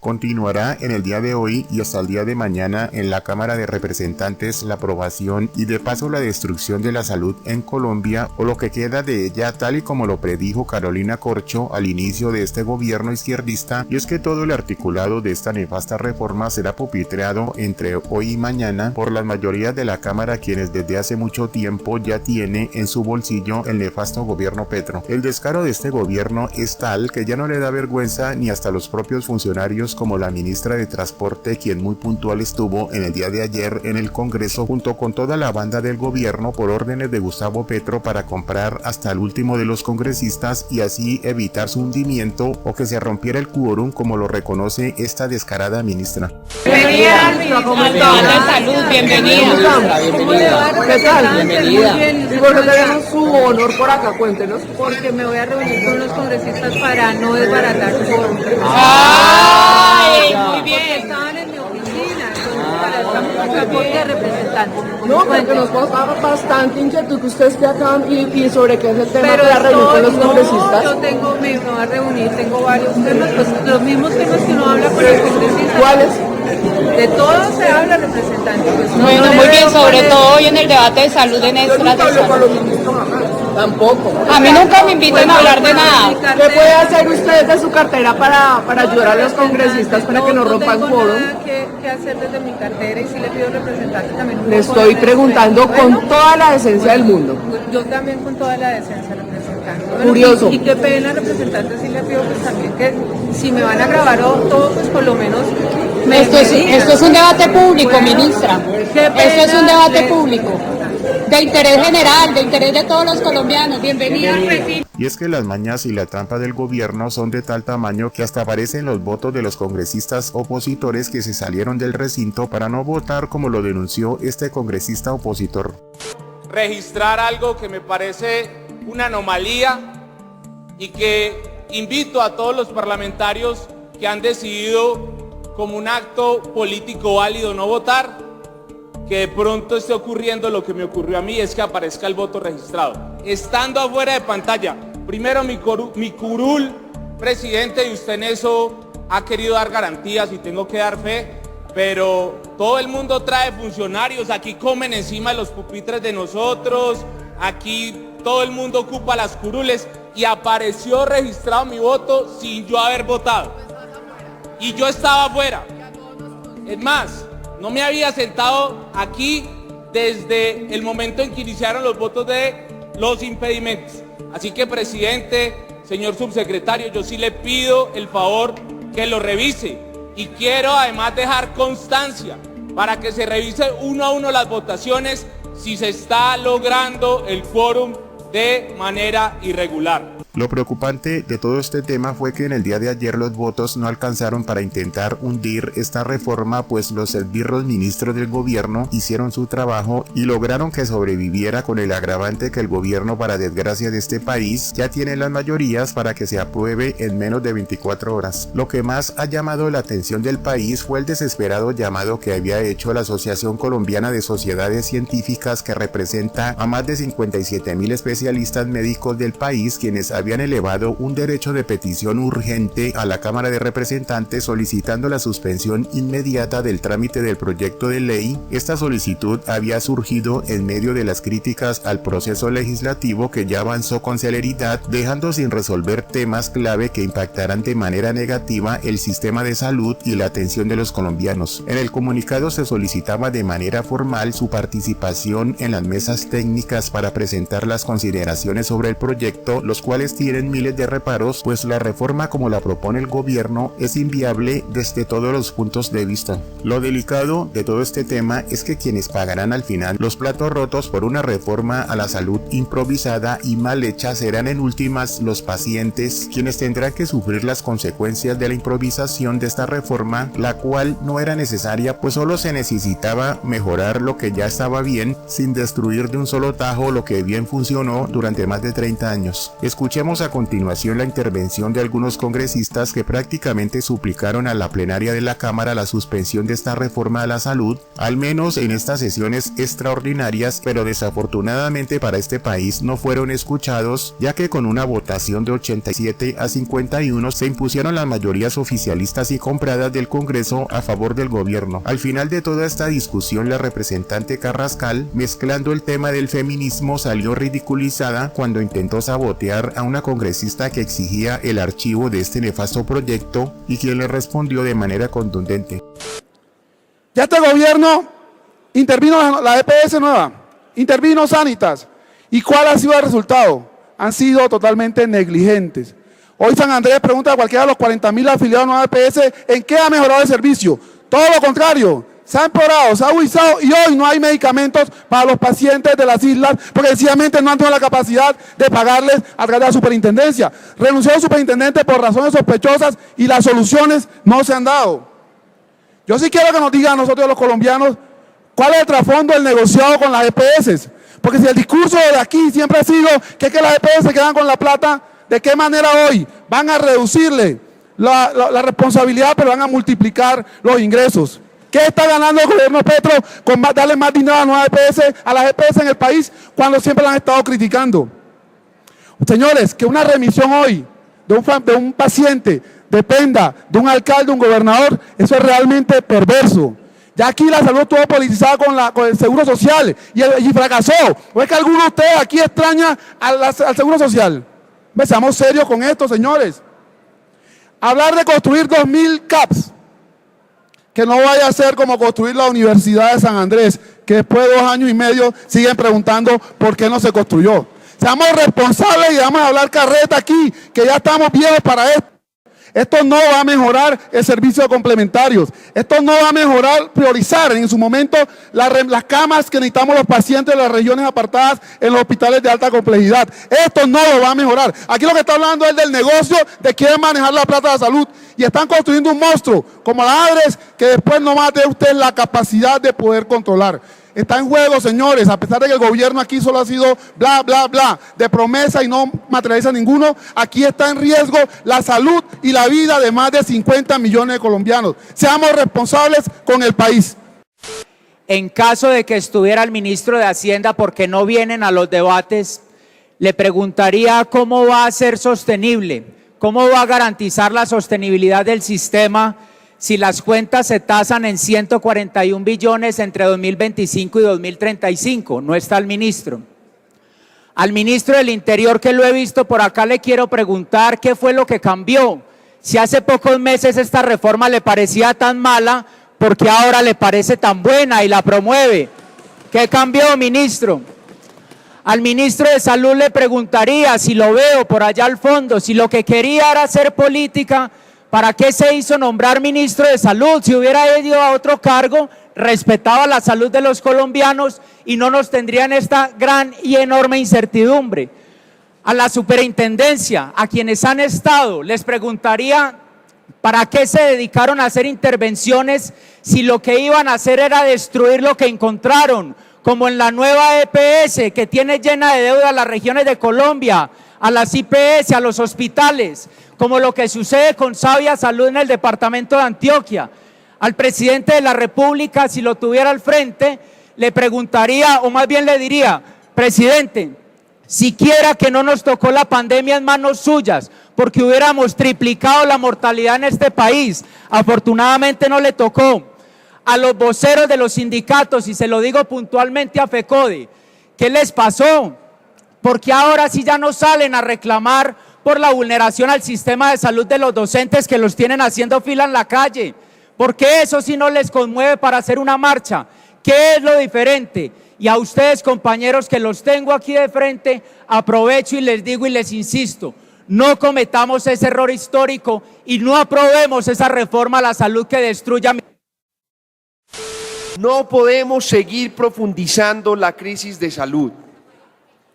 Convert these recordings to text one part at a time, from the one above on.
Continuará en el día de hoy y hasta el día de mañana en la Cámara de Representantes la aprobación y de paso la destrucción de la salud en Colombia, o lo que queda de ella, tal y como lo predijo Carolina Corcho al inicio de este gobierno izquierdista, y es que todo el articulado de esta nefasta reforma será pupitreado entre hoy y mañana por las mayorías de la Cámara, quienes desde hace mucho tiempo ya tiene en su bolsillo el nefasto gobierno Petro. El descaro de este gobierno es tal que ya no le da vergüenza ni hasta los propios funcionarios, como la ministra de Transporte, quien muy puntual estuvo en el día de ayer en el Congreso junto con toda la banda del gobierno por órdenes de Gustavo Petro para comprar hasta el último de los congresistas y así evitar su hundimiento o que se rompiera el quórum, como lo reconoce esta descarada ministra. Bienvenida, ministra de Salud, bienvenida. ¿Qué tal? Bienvenida. ¿Y por qué tenemos su honor por acá? Cuéntenos. Porque me voy a reunir con los congresistas para no desbaratar su quórum. ¡Ay, muy bien! Porque estaban en mi oficina, entonces para estamos acá porque representantes. No, porque nos causa bastante inquietud que usted esté acá y sobre qué es el tema Pero para reunir con los congresistas. yo me voy a reunir, tengo varios temas, pues los mismos temas que uno habla con los congresistas. ¿Cuáles? De todo se habla, representantes. Pues, Bueno, muy bien, sobre todo hoy en el debate de salud en Yo extras nunca de hablé con salud. los ministros jamás. Tampoco. A mí nunca me invitan a hablar de nada. ¿Qué puede hacer usted de su cartera para ayudar a los congresistas para que no rompan No quórum? tengo nada que hacer desde mi cartera y si le pido representante también. Le estoy preguntando con toda la decencia del mundo. Yo también con toda la decencia, representante. Bueno, Curioso. Y qué pena, representante, si le pido pues también que si me van a grabar o todo, pues por lo menos Esto es un debate público, Bueno, ministra. qué Esto es un pena debate público. De interés general, de interés de todos los colombianos. Bienvenida, Regina. Y es que las mañas y la trampa del gobierno son de tal tamaño que hasta aparecen los votos de los congresistas opositores que se salieron del recinto para no votar, como lo denunció este congresista opositor. Registrar algo que me parece una anomalía y que invito a todos los parlamentarios que han decidido como un acto político válido no votar, que de pronto esté ocurriendo lo que me ocurrió a mí, es que aparezca el voto registrado. Estando afuera de pantalla, primero mi curul, presidente, y usted en eso ha querido dar garantías y tengo que dar fe, pero todo el mundo trae funcionarios, aquí comen encima de los pupitres de nosotros, aquí todo el mundo ocupa las curules y apareció registrado mi voto sin yo haber votado. Y yo estaba afuera. Es más, no me había sentado aquí desde el momento en que iniciaron los votos de los impedimentos. Así que, presidente, señor subsecretario, yo sí le pido el favor que lo revise. Y quiero además dejar constancia para que se revise uno a uno las votaciones si se está logrando el quórum de manera irregular. Lo preocupante de todo este tema fue que en el día de ayer los votos no alcanzaron para intentar hundir esta reforma, pues los esbirros ministros del gobierno hicieron su trabajo y lograron que sobreviviera, con el agravante que el gobierno, para desgracia de este país, ya tiene las mayorías para que se apruebe en menos de 24 horas. Lo que más ha llamado la atención del país fue el desesperado llamado que había hecho la Asociación Colombiana de Sociedades Científicas, que representa a más de 57.000 especialistas médicos del país, quienes habían elevado un derecho de petición urgente a la Cámara de Representantes solicitando la suspensión inmediata del trámite del proyecto de ley. Esta solicitud había surgido en medio de las críticas al proceso legislativo, que ya avanzó con celeridad, dejando sin resolver temas clave que impactarán de manera negativa el sistema de salud y la atención de los colombianos. En el comunicado se solicitaba de manera formal su participación en las mesas técnicas para presentar las consideraciones sobre el proyecto, los cuales tienen miles de reparos, pues la reforma como la propone el gobierno es inviable desde todos los puntos de vista. Lo delicado de todo este tema es que quienes pagarán al final los platos rotos por una reforma a la salud improvisada y mal hecha serán en últimas los pacientes, quienes tendrán que sufrir las consecuencias de la improvisación de esta reforma, la cual no era necesaria, pues solo se necesitaba mejorar lo que ya estaba bien, sin destruir de un solo tajo lo que bien funcionó durante más de 30 años. Escuché Escuchemos a continuación la intervención de algunos congresistas que prácticamente suplicaron a la plenaria de la Cámara la suspensión de esta reforma a la salud, al menos en estas sesiones extraordinarias, pero desafortunadamente para este país no fueron escuchados, ya que con una votación de 87 a 51 se impusieron las mayorías oficialistas y compradas del Congreso a favor del gobierno. Al final de toda esta discusión, la representante Carrascal, mezclando el tema del feminismo, salió ridiculizada cuando intentó sabotear a una congresista que exigía el archivo de este nefasto proyecto y quien le respondió de manera contundente. Ya este gobierno intervino la EPS nueva, intervino Sanitas. ¿Y cuál ha sido el resultado? Han sido totalmente negligentes. Hoy San Andrés pregunta a cualquiera de los 40.000 afiliados a la EPS en qué ha mejorado el servicio. Todo lo contrario, se ha empeorado, se ha agudizado y hoy no hay medicamentos para los pacientes de las islas porque sencillamente no han tenido la capacidad de pagarles a través de la superintendencia. Renunció el superintendente por razones sospechosas y las soluciones no se han dado. Yo sí quiero que nos digan a nosotros los colombianos cuál es el trasfondo del negociado con las EPS. Porque si el discurso de aquí siempre ha sido que las EPS se quedan con la plata, ¿de qué manera hoy van a reducirle la responsabilidad pero van a multiplicar los ingresos? ¿Qué está ganando el gobierno Petro con darle más dinero a las EPS en el país cuando siempre la han estado criticando? Señores, que una remisión hoy de un paciente dependa de un alcalde, un gobernador, eso es realmente perverso. Ya aquí la salud estuvo politizada con el Seguro Social y fracasó. ¿O es que alguno de ustedes aquí extraña al Seguro Social? Seamos serios con esto, señores. Hablar de construir 2.000 CAPS, que no vaya a ser como construir la Universidad de San Andrés, que después de 2 años y medio siguen preguntando por qué no se construyó. Seamos responsables y vamos a hablar carreta aquí, que ya estamos viejos para esto. Esto no va a mejorar el servicio de complementarios. Esto no va a mejorar, priorizar en su momento las camas que necesitamos los pacientes de las regiones apartadas en los hospitales de alta complejidad. Esto no lo va a mejorar. Aquí lo que está hablando es del negocio de quieren manejar la plata de la salud y están construyendo un monstruo como la ADRES que después no va a tener usted la capacidad de poder controlar. Está en juego, señores, a pesar de que el gobierno aquí solo ha sido bla, bla, bla, de promesa y no materializa ninguno, aquí está en riesgo la salud y la vida de más de 50 millones de colombianos. Seamos responsables con el país. En caso de que estuviera el ministro de Hacienda, porque no vienen a los debates, le preguntaría cómo va a ser sostenible, cómo va a garantizar la sostenibilidad del sistema si las cuentas se tasan en 141 billones entre 2025 y 2035, no está el ministro. Al ministro del Interior, que lo he visto por acá, le quiero preguntar qué fue lo que cambió. Si hace pocos meses esta reforma le parecía tan mala, ¿por qué ahora le parece tan buena y la promueve? ¿Qué cambió, ministro? Al ministro de Salud le preguntaría, si lo veo por allá al fondo, si lo que quería era hacer política, ¿para qué se hizo nombrar ministro de Salud? Si hubiera ido a otro cargo, respetaba la salud de los colombianos y no nos tendrían esta gran y enorme incertidumbre. A la superintendencia, a quienes han estado, les preguntaría ¿para qué se dedicaron a hacer intervenciones si lo que iban a hacer era destruir lo que encontraron? Como en la nueva EPS que tiene llena de deuda a las regiones de Colombia, a las IPS, a los hospitales, como lo que sucede con Sabia Salud en el departamento de Antioquia. Al presidente de la República, si lo tuviera al frente, le preguntaría, o más bien le diría, presidente, siquiera que no nos tocó la pandemia en manos suyas, porque hubiéramos triplicado la mortalidad en este país. Afortunadamente no le tocó. A los voceros de los sindicatos, y se lo digo puntualmente a FECODE, ¿qué les pasó? Porque ahora sí ya no salen a reclamar por la vulneración al sistema de salud de los docentes que los tienen haciendo fila en la calle. Porque eso sí no les conmueve para hacer una marcha. ¿Qué es lo diferente? Y a ustedes, compañeros, que los tengo aquí de frente, aprovecho y les digo y les insisto, no cometamos ese error histórico y no aprobemos esa reforma a la salud que destruya. No podemos seguir profundizando la crisis de salud.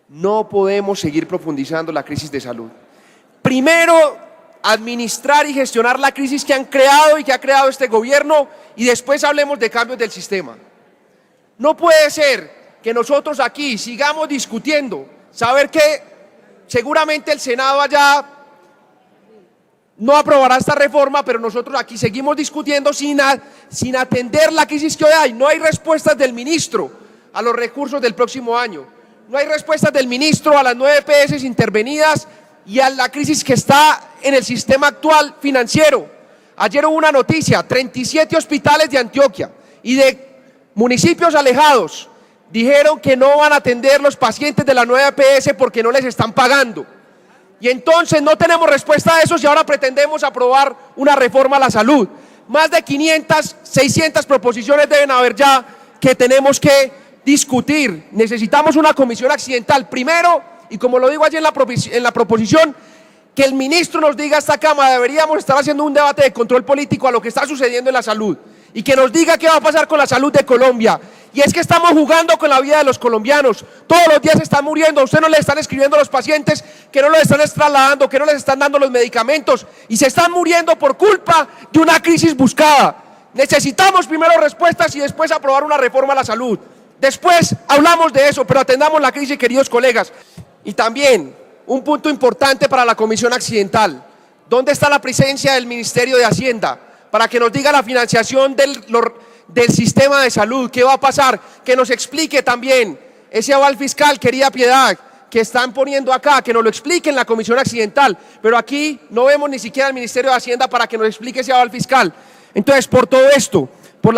No podemos seguir profundizando la crisis de salud. Primero, administrar y gestionar la crisis que han creado y que ha creado este gobierno y después hablemos de cambios del sistema. No puede ser que nosotros aquí sigamos discutiendo, saber qué seguramente el Senado allá no aprobará esta reforma, pero nosotros aquí seguimos discutiendo sin atender la crisis que hoy hay. No hay respuestas del ministro a los recursos del próximo año. No hay respuestas del ministro a las 9 EPS intervenidas y a la crisis que está en el sistema actual financiero. Ayer hubo una noticia, 37 hospitales de Antioquia y de municipios alejados dijeron que no van a atender los pacientes de la 9 EPS porque no les están pagando. Y entonces no tenemos respuesta a eso y ahora pretendemos aprobar una reforma a la salud. Más de 500, 600 proposiciones deben haber ya que tenemos que discutir. Necesitamos una comisión accidental. Primero, y como lo digo allí en la proposición, que el ministro nos diga a esta Cámara, deberíamos estar haciendo un debate de control político a lo que está sucediendo en la salud. Y que nos diga qué va a pasar con la salud de Colombia. Y es que estamos jugando con la vida de los colombianos. Todos los días están muriendo. A usted no le están escribiendo a los pacientes que no los están trasladando, que no les están dando los medicamentos. Y se están muriendo por culpa de una crisis buscada. Necesitamos primero respuestas y después aprobar una reforma a la salud. Después hablamos de eso, pero atendamos la crisis, queridos colegas. Y también un punto importante para la comisión accidental. ¿Dónde está la presencia del Ministerio de Hacienda? Para que nos diga la financiación del sistema de salud, qué va a pasar, que nos explique también ese aval fiscal, querida Piedad, que están poniendo acá, que nos lo explique en la comisión accidental, pero aquí no vemos ni siquiera al Ministerio de Hacienda para que nos explique ese aval fiscal. Entonces, por todo esto, por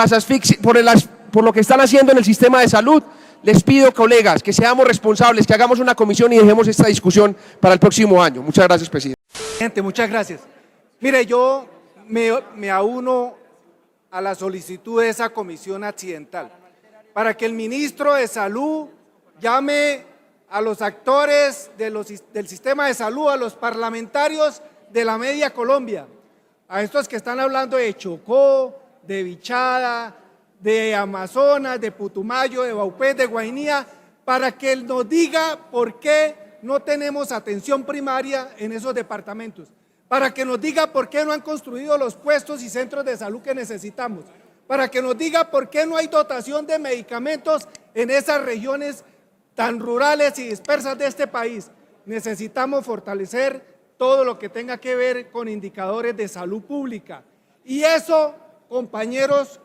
lo que están haciendo en el sistema de salud, les pido, colegas, que seamos responsables, que hagamos una comisión y dejemos esta discusión para el próximo año. Muchas gracias, presidente. Presidente, muchas gracias. Mire, yo me auno a la solicitud de esa comisión accidental para que el ministro de Salud llame a los actores del sistema de salud, a los parlamentarios de la media Colombia, a estos que están hablando de Chocó, de Vichada, de Amazonas, de Putumayo, de Vaupés, de Guainía, para que él nos diga por qué no tenemos atención primaria en esos departamentos, para que nos diga por qué no han construido los puestos y centros de salud que necesitamos, para que nos diga por qué no hay dotación de medicamentos en esas regiones tan rurales y dispersas de este país. Necesitamos fortalecer todo lo que tenga que ver con indicadores de salud pública. Y eso, compañeros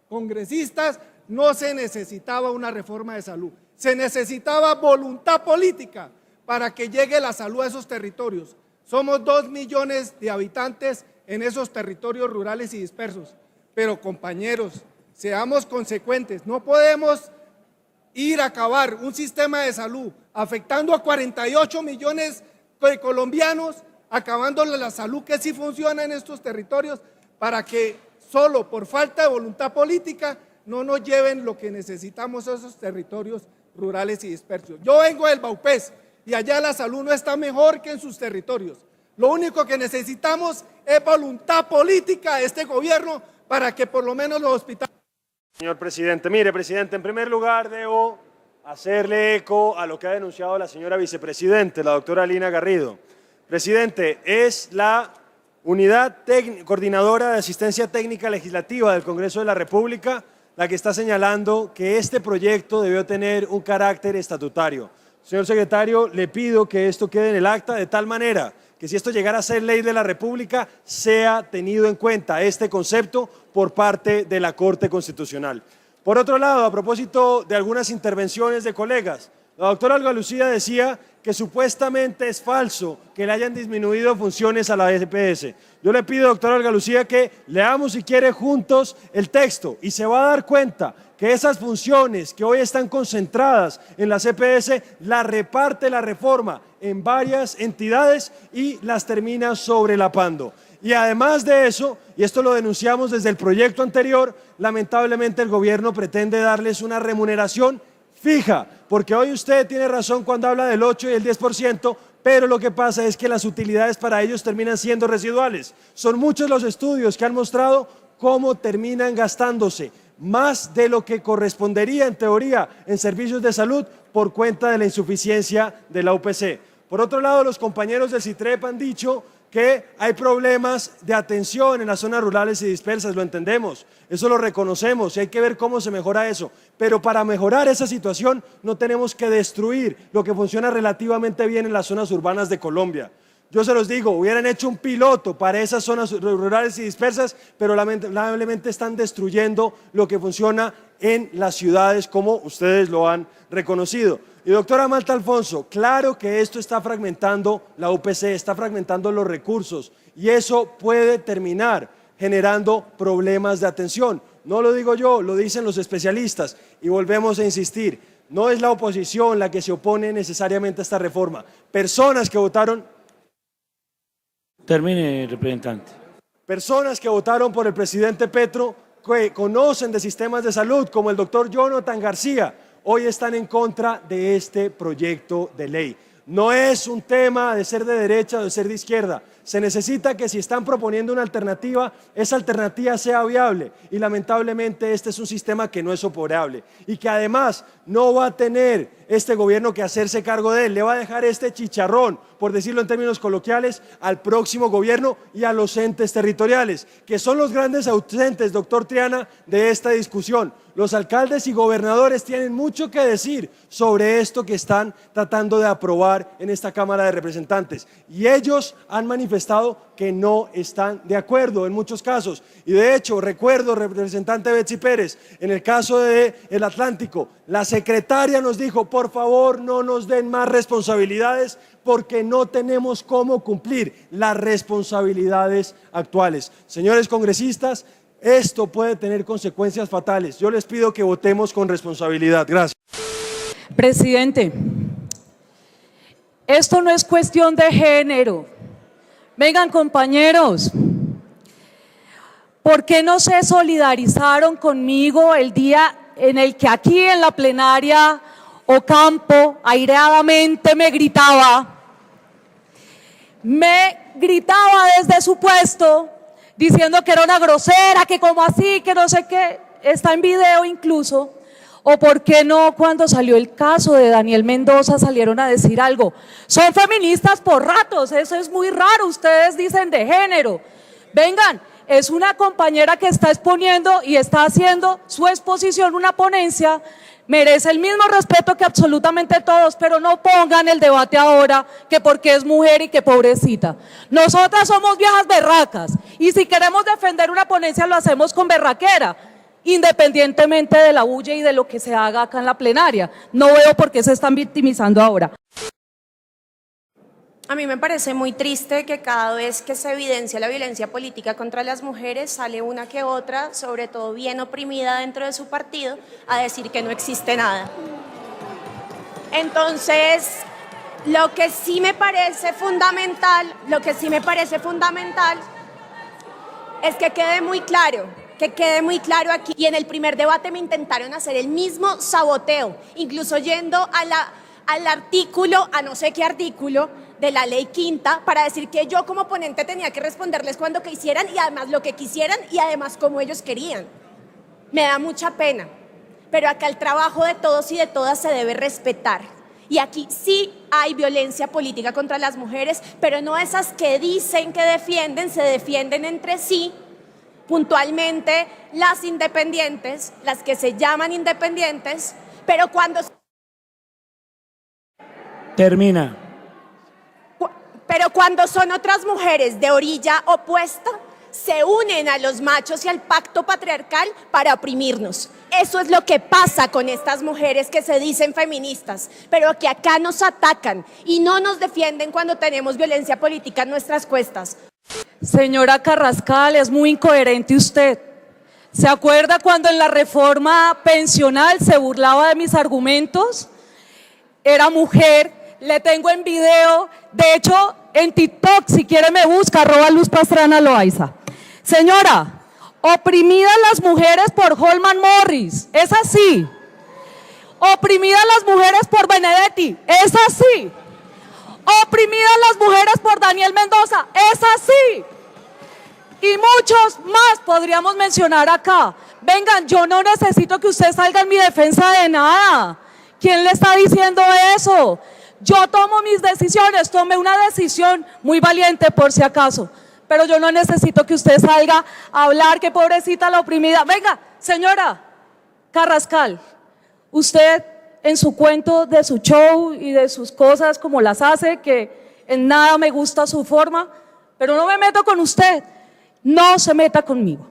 congresistas, no se necesitaba una reforma de salud, se necesitaba voluntad política para que llegue la salud a esos territorios. Somos 2 millones de habitantes en esos territorios rurales y dispersos. Pero compañeros, seamos consecuentes, no podemos ir a acabar un sistema de salud afectando a 48 millones de colombianos, acabándole la salud que sí funciona en estos territorios, para que solo por falta de voluntad política no nos lleven lo que necesitamos a esos territorios rurales y dispersos. Yo vengo del Vaupés y allá la salud no está mejor que en sus territorios. Lo único que necesitamos es voluntad política de este gobierno para que por lo menos los hospitales... Señor presidente, mire, presidente, en primer lugar debo hacerle eco a lo que ha denunciado la señora vicepresidente, la doctora Lina Garrido. Presidente, es la Unidad Coordinadora de Asistencia Técnica Legislativa del Congreso de la República la que está señalando que este proyecto debió tener un carácter estatutario. Señor secretario, le pido que esto quede en el acta de tal manera que si esto llegara a ser ley de la República, sea tenido en cuenta este concepto por parte de la Corte Constitucional. Por otro lado, a propósito de algunas intervenciones de colegas, la doctora Olga Lucía decía que supuestamente es falso que le hayan disminuido funciones a la EPS. Yo le pido, doctora Olga Lucía, que leamos si quiere juntos el texto y se va a dar cuenta que esas funciones que hoy están concentradas en las EPS las reparte la reforma en varias entidades y las termina sobrelapando. Y además de eso, y esto lo denunciamos desde el proyecto anterior, lamentablemente el gobierno pretende darles una remuneración fija, porque hoy usted tiene razón cuando habla del 8 y el 10%, pero lo que pasa es que las utilidades para ellos terminan siendo residuales. Son muchos los estudios que han mostrado cómo terminan gastándose más de lo que correspondería en teoría en servicios de salud por cuenta de la insuficiencia de la UPC. Por otro lado, los compañeros del CITREP han dicho que hay problemas de atención en las zonas rurales y dispersas, lo entendemos, eso lo reconocemos y hay que ver cómo se mejora eso, pero para mejorar esa situación no tenemos que destruir lo que funciona relativamente bien en las zonas urbanas de Colombia. Yo se los digo, hubieran hecho un piloto para esas zonas rurales y dispersas, pero lamentablemente están destruyendo lo que funciona en las ciudades, como ustedes lo han reconocido. Y doctora Malta Alfonso, claro que esto está fragmentando la UPC, está fragmentando los recursos y eso puede terminar generando problemas de atención. No lo digo yo, lo dicen los especialistas y volvemos a insistir, no es la oposición la que se opone necesariamente a esta reforma. Personas que votaron... Termine, representante. Personas que votaron por el presidente Petro, que conocen de sistemas de salud, como el doctor Jonathan García, hoy están en contra de este proyecto de ley. No es un tema de ser de derecha o de ser de izquierda. Se necesita que si están proponiendo una alternativa, esa alternativa sea viable y lamentablemente este es un sistema que no es operable y que además no va a tener este gobierno que hacerse cargo de él, le va a dejar este chicharrón, por decirlo en términos coloquiales, al próximo gobierno y a los entes territoriales, que son los grandes ausentes, doctor Triana, de esta discusión. Los alcaldes y gobernadores tienen mucho que decir sobre esto que están tratando de aprobar en esta Cámara de Representantes y ellos han manifestado que no están de acuerdo en muchos casos y de hecho recuerdo, representante Betsy Pérez, en el caso del Atlántico, la secretaria nos dijo por favor no nos den más responsabilidades porque no tenemos cómo cumplir las responsabilidades actuales. Señores congresistas, esto puede tener consecuencias fatales. Yo les pido que votemos con responsabilidad. Gracias. Presidente, esto no es cuestión de género. Vengan, compañeros, ¿por qué no se solidarizaron conmigo el día en el que aquí en la plenaria Ocampo aireadamente me gritaba desde su puesto diciendo que era una grosera, que como así, que no sé qué, está en video incluso? ¿O por qué no cuando salió el caso de Daniel Mendoza salieron a decir algo? Son feministas por ratos, eso es muy raro, ustedes dicen de género. Vengan, es una compañera que está exponiendo y está haciendo su exposición, una ponencia, merece el mismo respeto que absolutamente todos, pero no pongan el debate ahora que porque es mujer y que pobrecita. Nosotras somos viejas berracas y si queremos defender una ponencia lo hacemos con berraquera, independientemente de la bulla y de lo que se haga acá en la plenaria. No veo por qué se están victimizando ahora. A mí me parece muy triste que cada vez que se evidencia la violencia política contra las mujeres sale una que otra, sobre todo bien oprimida dentro de su partido, a decir que no existe nada. Entonces, lo que sí me parece fundamental es que quede muy claro aquí. Y en el primer debate me intentaron hacer el mismo saboteo, incluso yendo al artículo, a no sé qué artículo, de la ley quinta para decir que yo como ponente tenía que responderles cuando quisieran y además lo que quisieran y además como ellos querían. Me da mucha pena, pero acá el trabajo de todos y de todas se debe respetar. Y aquí sí hay violencia política contra las mujeres, pero no esas que dicen que defienden, se defienden entre sí. Puntualmente las independientes, las que se llaman independientes, pero cuando... Termina. Pero cuando son otras mujeres de orilla opuesta, se unen a los machos y al pacto patriarcal para oprimirnos. Eso es lo que pasa con estas mujeres que se dicen feministas, pero que acá nos atacan y no nos defienden cuando tenemos violencia política en nuestras cuestas. Señora Carrascal, es muy incoherente usted. ¿Se acuerda cuando en la reforma pensional se burlaba de mis argumentos? Era mujer. Le tengo en video, de hecho en TikTok, si quiere me busca, @LuzPastrana Loaiza. Señora, oprimidas las mujeres por Holman Morris, es así. Oprimidas las mujeres por Benedetti, es así. Oprimidas las mujeres por Daniel Mendoza, es así. Y muchos más podríamos mencionar acá. Vengan, yo no necesito que usted salga en mi defensa de nada. ¿Quién le está diciendo eso? Yo tomo mis decisiones, tomé una decisión muy valiente por si acaso, pero yo no necesito que usted salga a hablar que pobrecita la oprimida. Venga, señora Carrascal, usted en su cuento de su show y de sus cosas como las hace, que en nada me gusta su forma, pero no me meto con usted, no se meta conmigo.